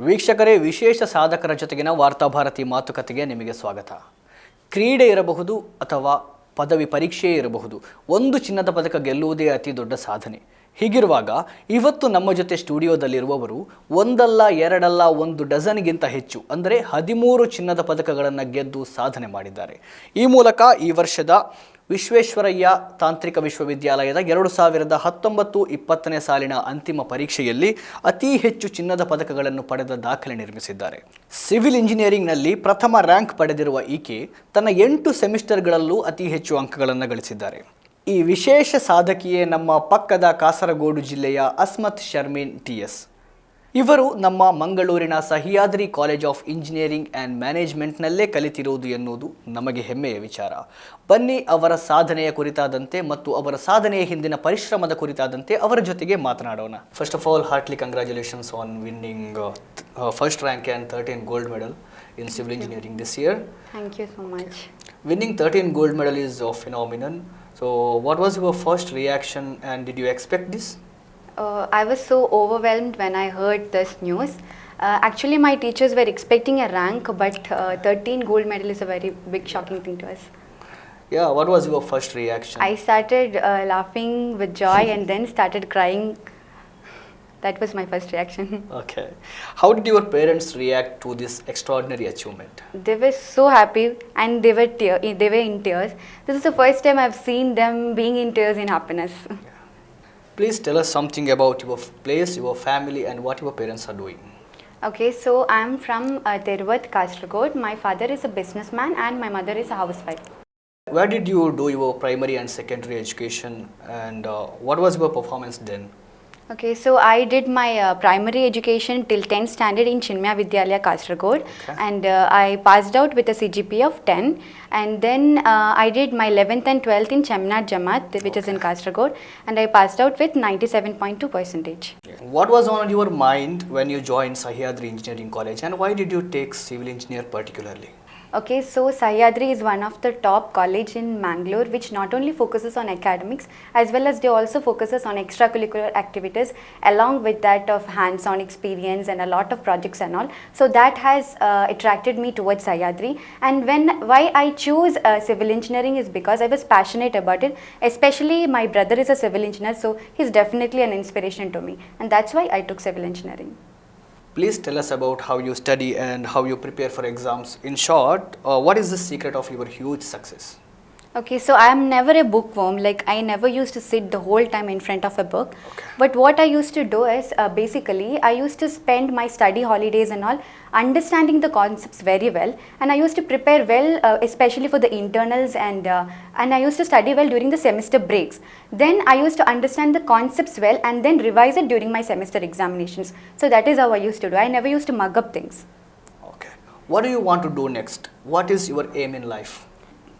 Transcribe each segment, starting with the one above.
ವೀಕ್ಷಕರೇ, ವಿಶೇಷ ಸಾಧಕರ ಜೊತೆಗಿನ ವಾರ್ತಾಭಾರತಿ ಮಾತುಕತೆಗೆ ನಿಮಗೆ ಸ್ವಾಗತ. ಕ್ರೀಡೆ ಇರಬಹುದು ಅಥವಾ ಪದವಿ ಪರೀಕ್ಷೆ ಇರಬಹುದು, ಒಂದು ಚಿನ್ನದ ಪದಕ ಗೆಲ್ಲುವುದೇ ಅತಿ ದೊಡ್ಡ ಸಾಧನೆ. ಹೀಗಿರುವಾಗ ಇವತ್ತು ನಮ್ಮ ಜೊತೆ ಸ್ಟುಡಿಯೋದಲ್ಲಿರುವವರು ಒಂದಲ್ಲ ಎರಡಲ್ಲ ಒಂದು ಡಜನ್ಗಿಂತ ಹೆಚ್ಚು ಅಂದರೆ 13 ಚಿನ್ನದ ಪದಕಗಳನ್ನು ಗೆದ್ದು ಸಾಧನೆ ಮಾಡಿದ್ದಾರೆ. ಈ ಮೂಲಕ ಈ ವರ್ಷದ ವಿಶ್ವೇಶ್ವರಯ್ಯ ತಾಂತ್ರಿಕ ವಿಶ್ವವಿದ್ಯಾಲಯದ 2019-20 ಸಾಲಿನ ಅಂತಿಮ ಪರೀಕ್ಷೆಯಲ್ಲಿ ಅತಿ ಹೆಚ್ಚು ಚಿನ್ನದ ಪದಕಗಳನ್ನು ಪಡೆದ ದಾಖಲೆ ನಿರ್ಮಿಸಿದ್ದಾರೆ. ಸಿವಿಲ್ ಇಂಜಿನಿಯರಿಂಗ್ನಲ್ಲಿ ಪ್ರಥಮ ರ್ಯಾಂಕ್ ಪಡೆದಿರುವ ಈಕೆ ತನ್ನ 8 ಸೆಮಿಸ್ಟರ್ಗಳಲ್ಲೂ ಅತಿ ಹೆಚ್ಚು ಅಂಕಗಳನ್ನು ಗಳಿಸಿದ್ದಾರೆ. ಈ ವಿಶೇಷ ಸಾಧಕಿಯೇ ನಮ್ಮ ಪಕ್ಕದ ಕಾಸರಗೋಡು ಜಿಲ್ಲೆಯ ಅಸ್ಮತ್ ಶರ್ಮೀನ್ ಟಿ.ಎಸ್. ಇವರು ನಮ್ಮ ಮಂಗಳೂರಿನ Sahyadri college of engineering and ಮ್ಯಾನೇಜ್ಮೆಂಟ್ನಲ್ಲೇ ಕಲಿತಿರುವುದು ಎನ್ನುವುದು ನಮಗೆ ಹೆಮ್ಮೆಯ ವಿಚಾರ. ಬನ್ನಿ ಅವರ ಸಾಧನೆಯ ಕುರಿತಾದಂತೆ ಮತ್ತು ಅವರ ಸಾಧನೆಯ ಹಿಂದಿನ ಪರಿಶ್ರಮದ ಕುರಿತಾದಂತೆ ಅವರ ಜೊತೆಗೆ ಮಾತನಾಡೋಣ. First of all, heartily congratulations on winning first rank and 13 gold medal in civil engineering this year. Thank you so much. Winning 13 gold medal is a phenomenon. So what was your first reaction and did you expect this? I was so overwhelmed when I heard this news. Actually, my teachers were expecting a rank, but 13 gold medal is a very big shocking thing to us. Yeah, what was your first reaction? I started laughing with joy and then started crying. That was my first reaction. Okay. How did your parents react to this extraordinary achievement? They were so happy and they were in tears. This is the first time I've seen them being in tears in happiness. Please tell us something about your place, your family and what your parents are doing. Okay, so I'm from Teruvat, Kasaragod. My father is a businessman and my mother is a housewife. Where did you do your primary and secondary education and what was your performance then? Okay, so I did my primary education till 10th standard in Chinmaya Vidyalaya, Kasaragod, and I passed out with a CGPA of 10. And then I did my 11th and 12th in Chaminad Jamaat, which is in Kasaragod, and I passed out with 97.2%. What was on your mind when you joined Sahyadri Engineering College and why did you take civil engineer particularly? Okay, so Sahyadri is one of the top college in Mangalore, which not only focuses on academics as well as they also focuses on extracurricular activities along with that of hands-on experience and a lot of projects and all. So that has attracted me towards Sahyadri. And why I choose civil engineering is because I was passionate about it. Especially my brother is a civil engineer, so he's definitely an inspiration to me, and that's why I took civil engineering. Please tell us about how you study and how you prepare for exams. In short, what is the secret of your huge success? Okay, so I am never a bookworm. Like, I never used to sit the whole time in front of a book. Okay. But what I used to do is, basically, I used to spend my study holidays and all understanding the concepts very well. And I used to prepare well, especially for the internals, and I used to study well during the semester breaks. Then I used to understand the concepts well and then revise it during my semester examinations. So that is how I used to do. I never used to mug up things. Okay. What do you want to do next? What is your aim in life?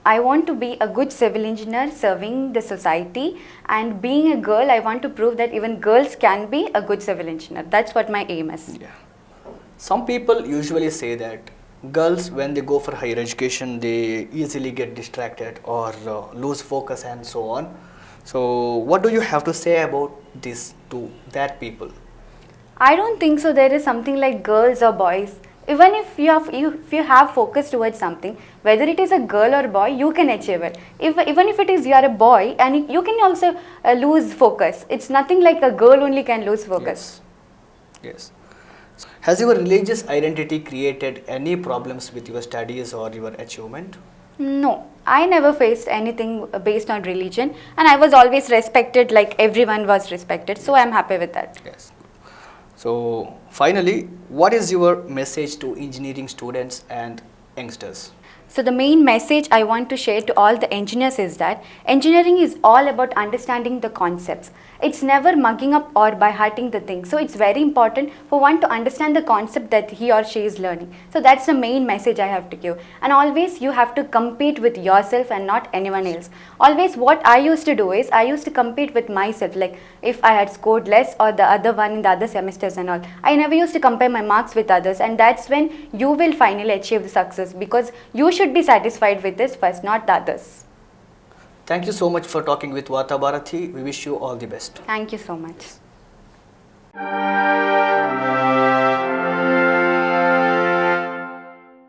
I want to be a good civil engineer serving the society, and being a girl, I want to prove that even girls can be a good civil engineer. That's what my aim is. Yeah. Some people usually say that girls, when they go for higher education, they easily get distracted or lose focus and so on. So what do you have to say about this to that people? I don't think so there is something like girls or boys. Even if you have focus towards something, whether it is a girl or boy, you can achieve it. Even if it is you are a boy, and you can also lose focus. It's nothing like a girl only can lose focus. Yes. Has your religious identity created any problems with your studies or your achievement? No, I never faced anything based on religion, and I was always respected like everyone was respected. So I'm happy with that. Yes. So finally, what is your message to engineering students and youngsters? So the main message I want to share to all the engineers is that engineering is all about understanding the concepts. It's never mugging up or by hurting the thing. So it's very important for one to understand the concept that he or she is learning. So that's the main message I have to give. And always you have to compete with yourself and not anyone else. Always what I used to do is I used to compete with myself. Like if I had scored less or the other one in the other semesters and all, I never used to compare my marks with others, and that's when you will finally achieve the success, because you should be satisfied with this first, not the others. Thank you so much for talking with Varta Bharathi. We wish you all the best. Thank you so much.